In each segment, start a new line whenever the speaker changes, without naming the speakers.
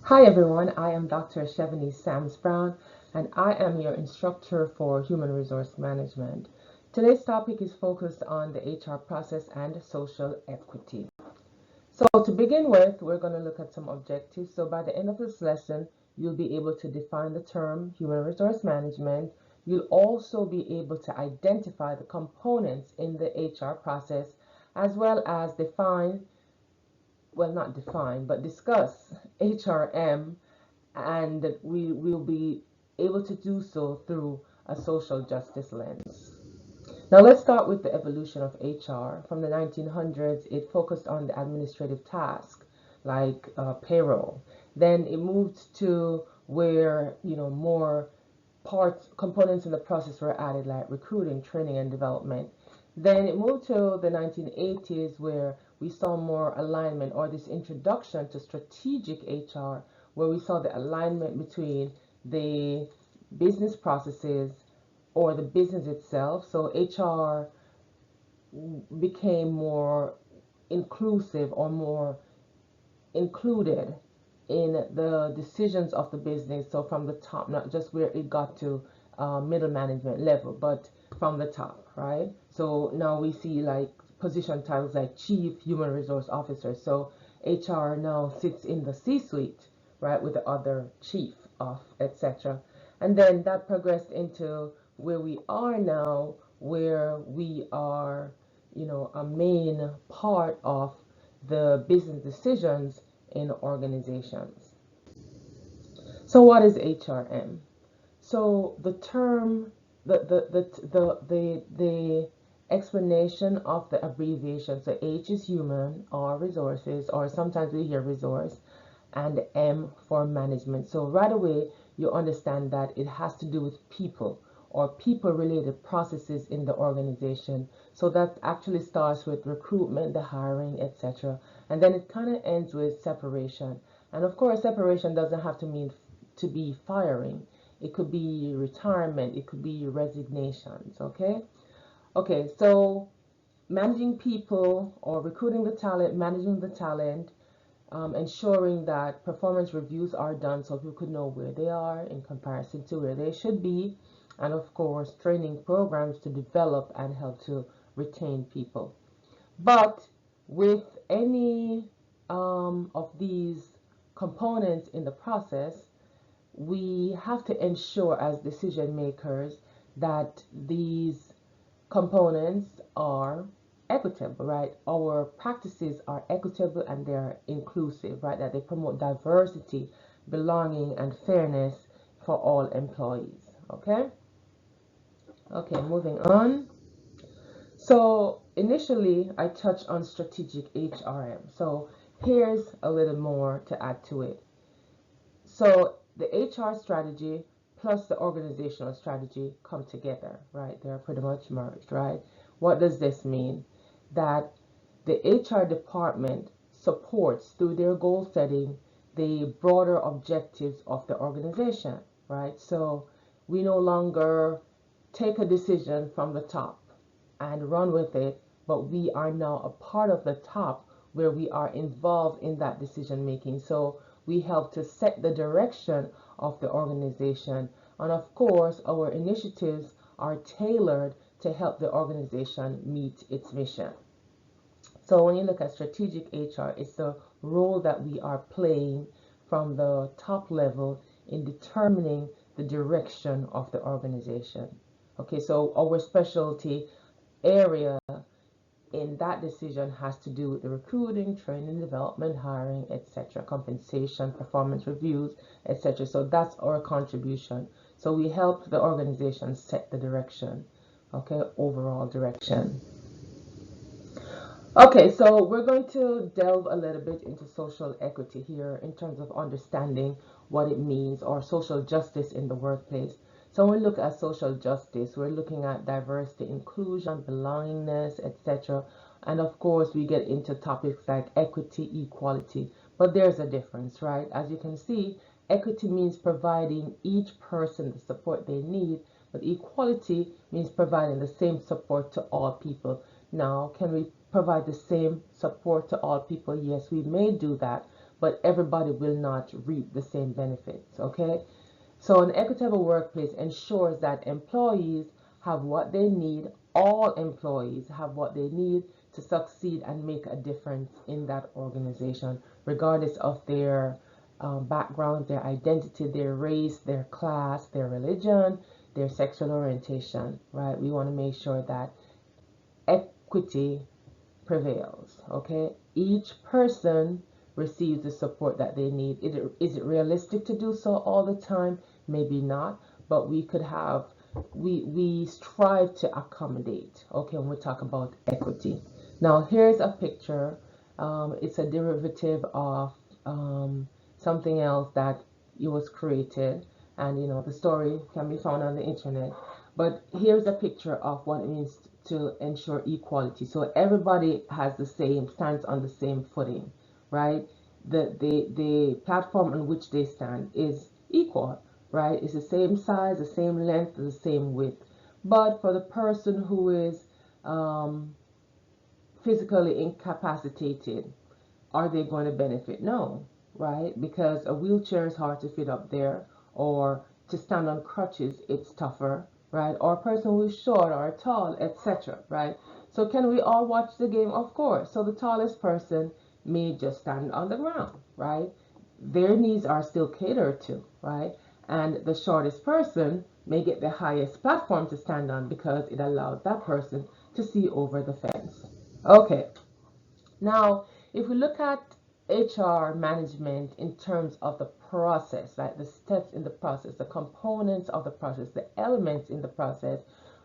Hi everyone, I am Dr. Chevany Sams Brown and I am your instructor for Human Resource Management. Today's topic is focused on the HR process and social equity. So to begin with, we're going to look at some objectives. So by the end of this lesson, you'll be able to define the term Human Resource Management. You'll also be able to identify the components in the HR process as well as not define, but discuss HRM, and we will be able to do so through a social justice lens. Now let's start with the evolution of HR. From the 1900s, it focused on the administrative task like payroll. Then it moved to where more components in the process were added like recruiting, training, and development. Then it moved to the 1980s where we saw more alignment, or this introduction to strategic HR, where we saw the alignment between the business processes or the business itself. So HR became more inclusive or more included in the decisions of the business. So from the top, not just where it got to middle management level, but from the top, right? So now we see like position titles like Chief Human Resource Officer. So HR now sits in the C-suite, right, with the other chief of, etc. And then that progressed into where we are now, where we are, a main part of the business decisions in organizations. So what is HRM? So the term, the explanation of the abbreviation. So H is human, R resources, or sometimes we hear resource, and M for management. So right away you understand that it has to do with people or people related processes in the organization. So that actually starts with recruitment, the hiring, etc. And then it kind of ends with separation. And of course, separation doesn't have to mean to be firing. It could be retirement, it could be resignations, okay? Okay, so managing people or recruiting the talent, managing the talent, ensuring that performance reviews are done so people could know where they are in comparison to where they should be, and of course training programs to develop and help to retain people. But with any of these components in the process, we have to ensure as decision makers that these components are equitable, right? Our practices are equitable and they're inclusive, right? That they promote diversity, belonging, and fairness for all employees, okay? Okay, moving on. So initially, I touched on strategic HRM. So here's a little more to add to it. So the HR strategy plus the organizational strategy come together, right? They're pretty much merged, right? What does this mean? That the HR department supports through their goal setting the broader objectives of the organization, right? So we no longer take a decision from the top and run with it, but we are now a part of the top where we are involved in that decision making. So we help to set the direction of the organization. And of course, our initiatives are tailored to help the organization meet its mission. So when you look at strategic HR, it's the role that we are playing from the top level in determining the direction of the organization. Okay, so our specialty area in that decision has to do with the recruiting, training, development, hiring, etc., compensation, performance reviews, etc. So that's our contribution. So we help the organization set the direction, okay, overall direction. Okay, so we're going to delve a little bit into social equity here in terms of understanding what it means, or social justice in the workplace. So when we look at social justice, we're looking at diversity, inclusion, belongingness, etc. And of course, we get into topics like equity, equality. But there's a difference, right? As you can see, equity means providing each person the support they need, but equality means providing the same support to all people. Now, can we provide the same support to all people? Yes, we may do that, but everybody will not reap the same benefits. Okay, so an equitable workplace ensures that employees have what they need, all employees have what they need to succeed and make a difference in that organization, regardless of their background, their identity, their race, their class, their religion, their sexual orientation, right? We want to make sure that equity prevails, okay? Each person receives the support that they need. Is it realistic to do so all the time? Maybe not, but we could have, we strive to accommodate, okay, when we talk about equity. Now, here's a picture. It's a derivative of something else that it was created, and the story can be found on the internet. But here's a picture of what it means to ensure equality. So everybody has the same, stands on the same footing, right? The platform on which they stand is equal, right? It's the same size, the same length, the same width. But for the person who is physically incapacitated, are they going to benefit? No, right? Because a wheelchair is hard to fit up there, or to stand on crutches, it's tougher, right? Or a person who's short or tall, etc., right? So can we all watch the game? Of course. So the tallest person may just stand on the ground, right? Their needs are still catered to, right? And the shortest person may get the highest platform to stand on because it allows that person to see over the fence. Okay, now if we look at HR management in terms of the process, like the steps in the process, the components of the process, the elements in the process,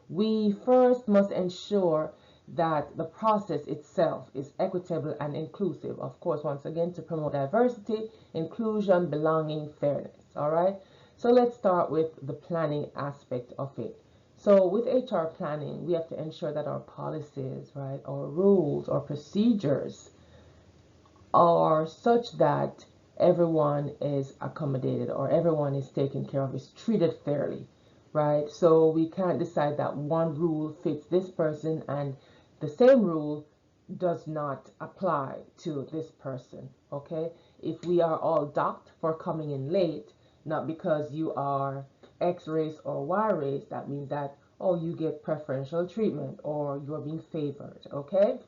we first must ensure that the process itself is equitable and inclusive. Of course, once again, to promote diversity, inclusion, belonging, fairness. All right. So let's start with the planning aspect of it. So with HR planning, we have to ensure that our policies, right, our rules, our procedures are such that everyone is accommodated or everyone is taken care of, is treated fairly, right? So we can't decide that one rule fits this person and the same rule does not apply to this person, okay? If we are all docked for coming in late, not because you are X race or Y race, that means that, oh, you get preferential treatment or you're being favored, okay?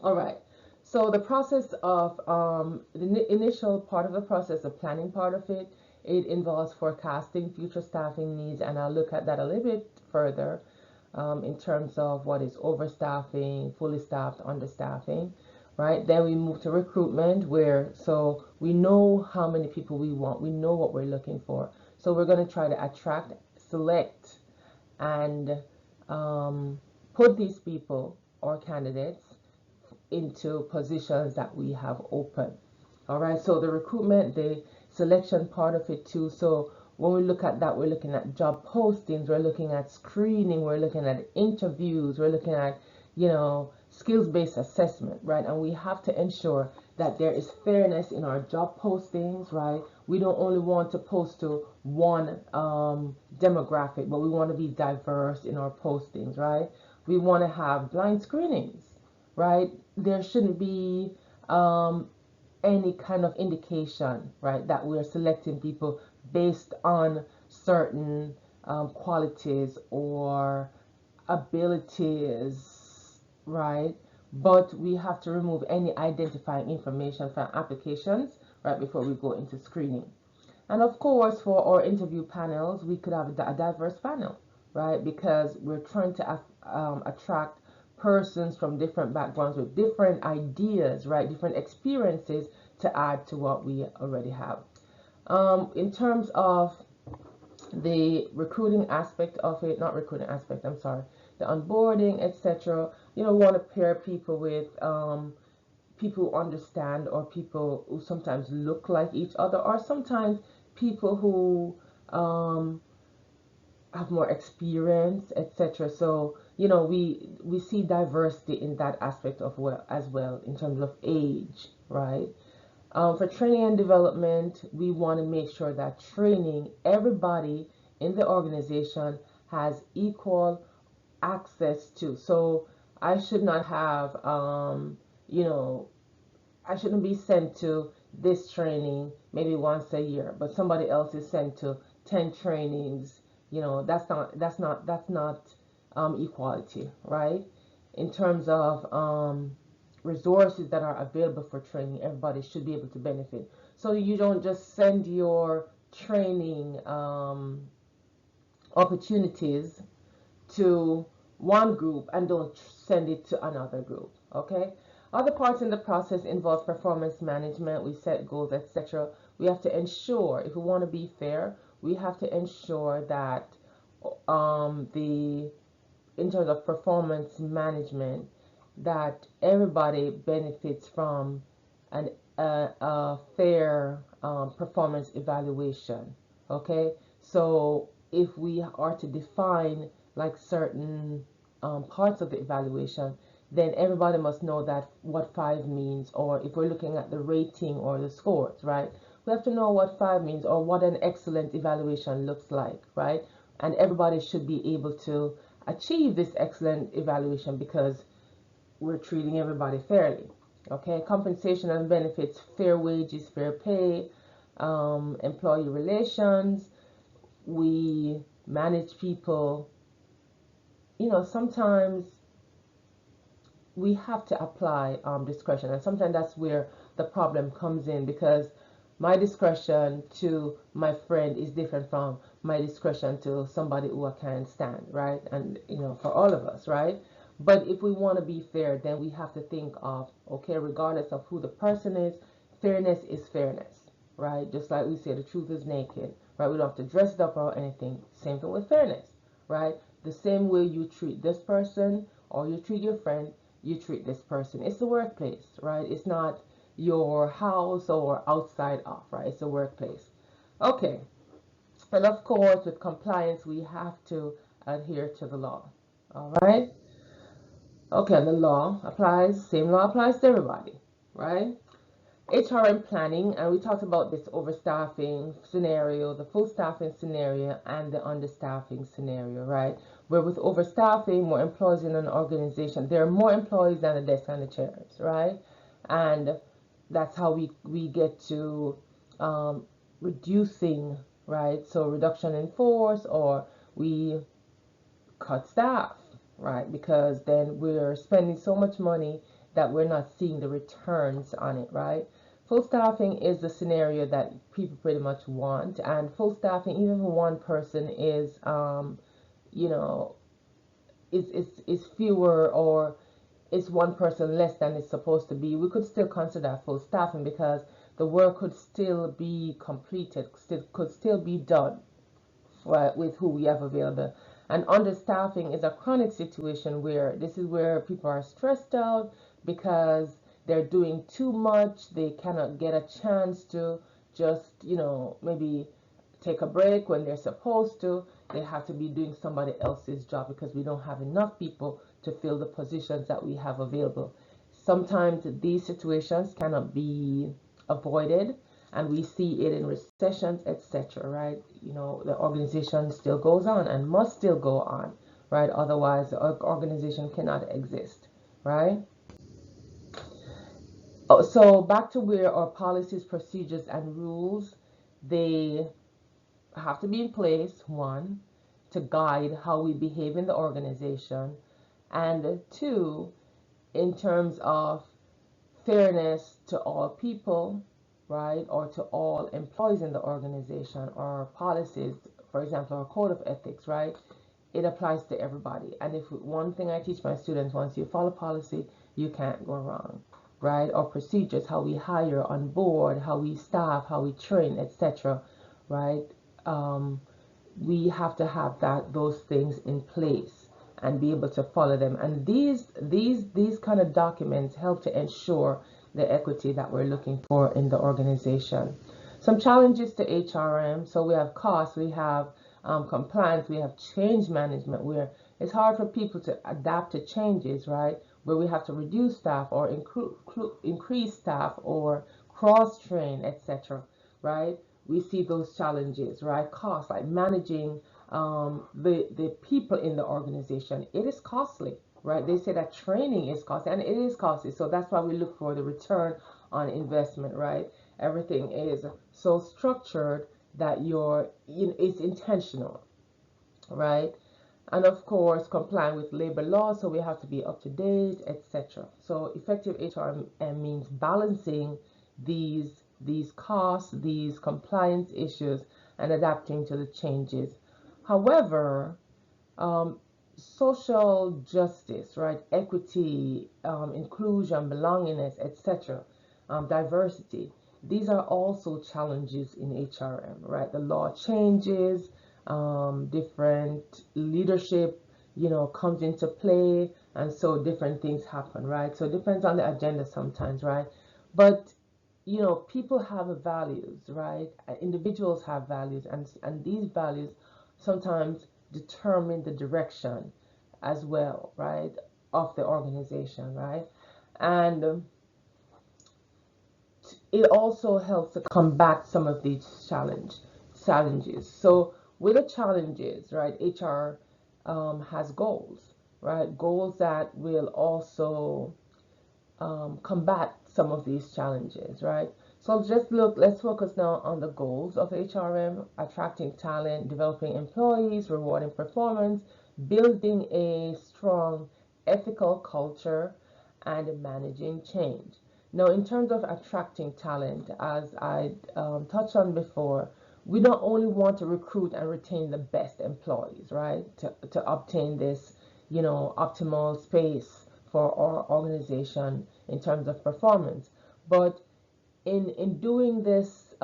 All right. So the process of the initial part of the process, the planning part of it, it involves forecasting future staffing needs, and I'll look at that a little bit further in terms of what is overstaffing, fully staffed, understaffing, right? Then we move to recruitment, where so we know how many people we want, we know what we're looking for, so we're going to try to attract, select, and put these people or candidates into positions that we have open. All right, so the recruitment, the selection part of it too. So when we look at that, we're looking at job postings, we're looking at screening, we're looking at interviews, we're looking at, skills-based assessment, right? And we have to ensure that there is fairness in our job postings, right? We don't only want to post to one demographic, but we want to be diverse in our postings, right? We want to have blind screenings, right? There shouldn't be any kind of indication, right, that we're selecting people based on certain qualities or abilities, right? But we have to remove any identifying information from applications right before we go into screening. And of course, for our interview panels, we could have a diverse panel, right? Because we're trying to attract persons from different backgrounds with different ideas, right? Different experiences to add to what we already have. In terms of the recruiting aspect of it, not recruiting aspect, I'm sorry, the onboarding, etc. We want to pair people with people who understand, or people who sometimes look like each other, or sometimes people who have more experience, etc. So we see diversity in that aspect of as well in terms of age, right? For training and development, we want to make sure that training, everybody in the organization has equal access to. So I should not have I shouldn't be sent to this training maybe once a year, but somebody else is sent to 10 trainings. That's not equality, right? In terms of resources that are available for training, everybody should be able to benefit. So you don't just send your training opportunities to one group and don't send it to another group. Okay. Other parts in the process involve performance management. We set goals, etc. We have to ensure, if we want to be fair, we have to ensure that the in terms of performance management, that everybody benefits from a fair performance evaluation. Okay, so if we are to define like certain parts of the evaluation, then everybody must know that what 5 means, or if we're looking at the rating or the scores, right? We have to know what 5 means or what an excellent evaluation looks like, right? And everybody should be able to achieve this excellent evaluation because we're treating everybody fairly. Okay, compensation and benefits, fair wages, fair pay, employee relations. We manage people. Sometimes we have to apply discretion, and sometimes that's where the problem comes in, because my discretion to my friend is different from my discretion to somebody who I can't stand, right? And for all of us, right? But if we want to be fair, then we have to think of, okay, regardless of who the person is, fairness is fairness, right? Just like we say, the truth is naked, right? We don't have to dress it up or anything. Same thing with fairness, right? The same way you treat this person or you treat your friend, you treat this person. It's the workplace, right? It's not your house or outside of, right? It's the workplace. Okay. And of course, with compliance, we have to adhere to the law. All right. Okay, the law applies, same law applies to everybody, right? HRM planning, and we talked about this overstaffing scenario, the full staffing scenario, and the understaffing scenario, right? Where with overstaffing, more employees in an organization, there are more employees than the desks and the chairs, right? And that's how we get to reducing, right? So reduction in force, or we cut staff, right? Because then we're spending so much money that we're not seeing the returns on it, right? Full staffing is the scenario that people pretty much want, and full staffing, even for one person, is you know is fewer, or is one person less than it's supposed to be. We could still consider full staffing because the work could still be completed, could still be done with who we have available. And understaffing is a chronic situation where this is where people are stressed out because they're doing too much. They cannot get a chance to just, maybe take a break when they're supposed to. They have to be doing somebody else's job because we don't have enough people to fill the positions that we have available. Sometimes these situations cannot be avoided, and we see it in recessions, etc., right? The organization still goes on and must still go on, right? Otherwise the organization cannot exist, right? So back to where our policies, procedures, and rules, they have to be in place, one, to guide how we behave in the organization, and two, in terms of fairness to all people, right, or to all employees in the organization, or policies, for example, our code of ethics, right, it applies to everybody. And if one thing I teach my students, once you follow policy, you can't go wrong, right? Or procedures, how we hire on board, how we staff, how we train, etc., right? um, we have to have those things in place and be able to follow them. And these kind of documents help to ensure the equity that we're looking for in the organization. Some challenges to HRM. So we have costs, we have compliance, we have change management, where it's hard for people to adapt to changes, right? Where we have to reduce staff or increase staff or cross train, etc., right? We see those challenges, right? Costs, like managing the people in the organization. It is costly, right? They say that training is costly, and it is costly. So that's why we look for the return on investment, right? Everything is so structured that it's intentional, right? And of course, complying with labor laws, so we have to be up to date, etc. So effective HRM means balancing these costs, these compliance issues, and adapting to the changes. However, social justice, right, equity, inclusion, belongingness, etc., diversity, these are also challenges in HRM, right? The law changes, different leadership, comes into play, and so different things happen, right? So it depends on the agenda sometimes, right? But people have values, right? Individuals have values, and these values sometimes determine the direction as well, right, of the organization, right? And it also helps to combat some of these challenges. So with the challenges, right, HR has goals, right? Goals that will also combat some of these challenges, right? So let's focus now on the goals of HRM: attracting talent, developing employees, rewarding performance, building a strong ethical culture, and managing change. Now, in terms of attracting talent, as I touched on before, we not only want to recruit and retain the best employees, right, to obtain this, optimal space for our organization in terms of performance, but in doing this,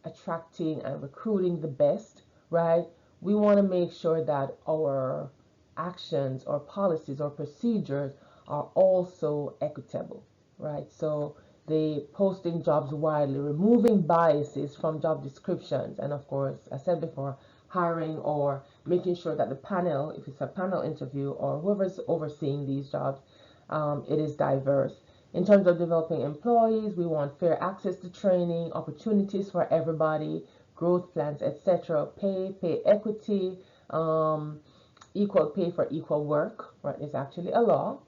attracting and recruiting the best, right, we want to make sure that our actions or policies or procedures are also equitable, right? So the posting jobs widely, removing biases from job descriptions, and of course, I said before, hiring or making sure that the panel, if it's a panel interview or whoever's overseeing these jobs, it is diverse. In terms of developing employees, we want fair access to training, opportunities for everybody, growth plans, etc. Pay equity, equal pay for equal work, right, is actually a law,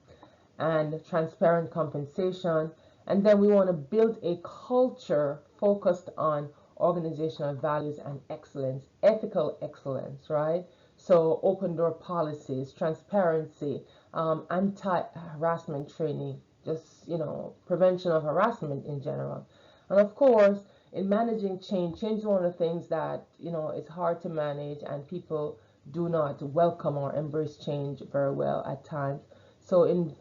and transparent compensation. And then we want to build a culture focused on organizational values and excellence, ethical excellence, right? So open door policies, transparency, anti-harassment training, just, prevention of harassment in general. And of course, in managing change is one of the things that, is hard to manage, and people do not welcome or embrace change very well at times. So in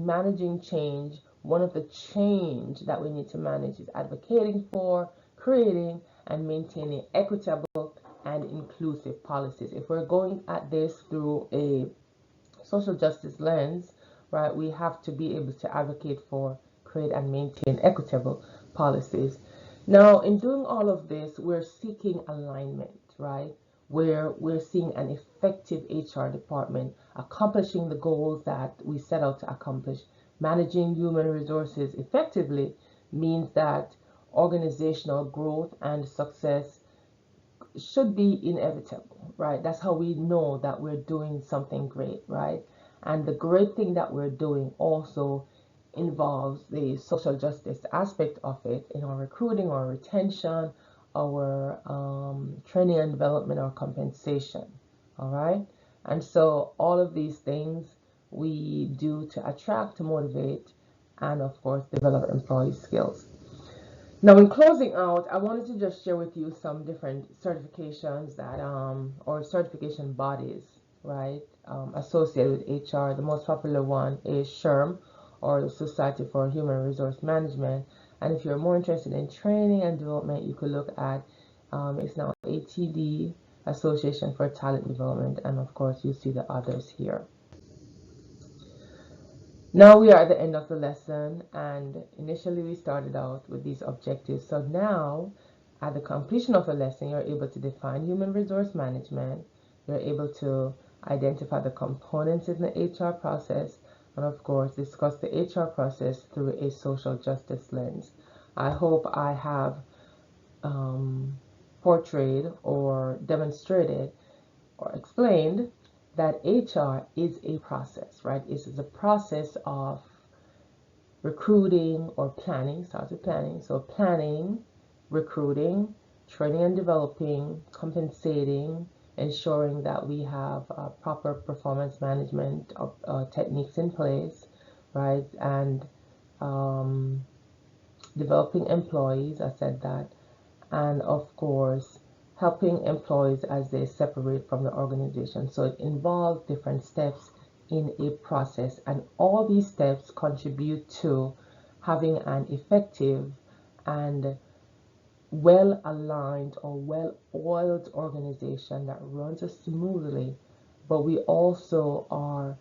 managing change, one of the change that we need to manage is advocating for, creating, and maintaining equitable and inclusive policies. If we're going at this through a social justice lens, right, we have to be able to advocate for, create, and maintain equitable policies. Now, in doing all of this, we're seeking alignment, right? Where we're seeing an effective HR department accomplishing the goals that we set out to accomplish. Managing human resources effectively means that organizational growth and success should be inevitable, right? That's how we know that we're doing something great, right? And the great thing that we're doing also involves the social justice aspect of it in our recruiting, our retention, our training and development, our compensation, all right? And so all of these things we do to attract, to motivate, and of course develop employee skills. Now, in closing out, I wanted to just share with you some different certifications that, or certification bodies, right, associated with HR. The most popular one is SHRM, or the Society for Human Resource Management. And if you're more interested in training and development, you could look at, it's now ATD, Association for Talent Development, and of course, you see the others here. Now we are at the end of the lesson, and initially we started out with these objectives. So now, at the completion of the lesson, you're able to define human resource management, you're able to identify the components in the HR process, and of course, discuss the HR process through a social justice lens. I hope I have portrayed or demonstrated or explained that HR is a process, right? It is a process of recruiting or planning, starts with planning. So planning, recruiting, training and developing, compensating, ensuring that we have proper performance management techniques in place, right? And developing employees, I said that. And of course, helping employees as they separate from the organization. So it involves different steps in a process, and all these steps contribute to having an effective and well aligned or well oiled organization that runs smoothly. But we also are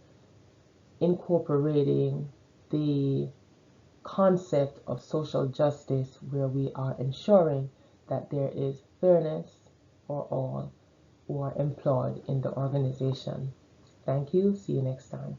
incorporating the concept of social justice, where we are ensuring that there is fairness for all who are employed in the organization. Thank you. See you next time.